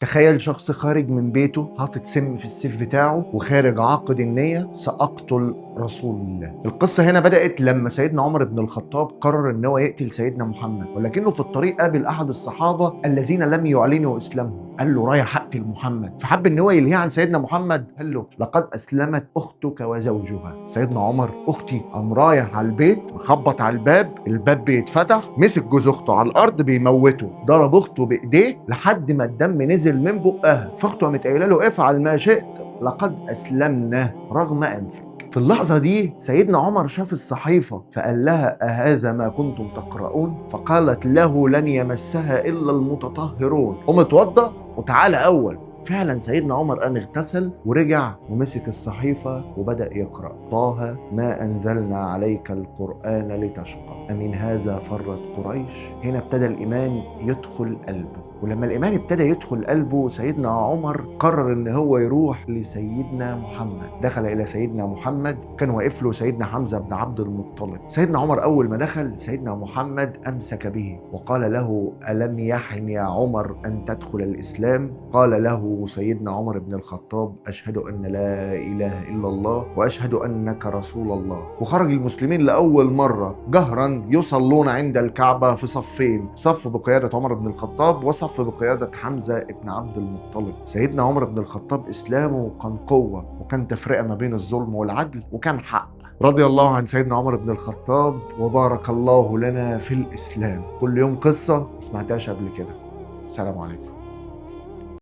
تخيل شخص خارج من بيته حاطط سم في السيف بتاعه وخارج عاقد النية سأقتل رسول الله. القصة هنا بدأت لما سيدنا عمر بن الخطاب قرر ان هو يقتل سيدنا محمد، ولكنه في الطريق قابل احد الصحابة الذين لم يعلنوا اسلامهم. قال له رايح اقتل محمد، فحب ان هو يلهيه عن سيدنا محمد. قال له لقد اسلمت اختك وزوجها. سيدنا عمر اختي قام رايح على البيت خبط على الباب بيتفتح، مسك جوز اخته على الارض بيموته، ضرب اخته بايديه لحد ما الدم نزل من بقها، فاخته قامت قايله له افعل ما شئت لقد اسلمنا رغم انفك. في اللحظة دي سيدنا عمر شاف الصحيفة فقال لها أهذا ما كنتم تقرؤون؟ فقالت له لن يمسها إلا المتطهرون، قم اتوضى وتعالى أول. فعلا سيدنا عمر قام اغتسل ورجع ومسك الصحيفة وبدأ يقرأ طه ما أنزلنا عليك القرآن لتشقى أمن هذا فرت قريش. هنا ابتدى الإيمان يدخل قلبه، ولما الإيمان ابتدى يدخل قلبه سيدنا عمر قرر إن هو يروح لسيدنا محمد. دخل إلى سيدنا محمد، كان واقف له سيدنا حمزة بن عبد المطلب. سيدنا عمر أول ما دخل سيدنا محمد أمسك به وقال له ألم يحن يا عمر أن تدخل الإسلام؟ قال له سيدنا عمر بن الخطاب أشهد أن لا إله إلا الله وأشهد أنك رسول الله. وخرج المسلمين لأول مرة جهرا يصلون عند الكعبة في صفين، صف بقيادة عمر بن الخطاب وصف بقيادة حمزة بن عبد المطلب. سيدنا عمر بن الخطاب إسلامه كان قوة، وكان تفرقة ما بين الظلم والعدل، وكان حق. رضي الله عن سيدنا عمر بن الخطاب وبارك الله لنا في الإسلام. كل يوم قصة ما سمعتهاش قبل كده. السلام عليكم.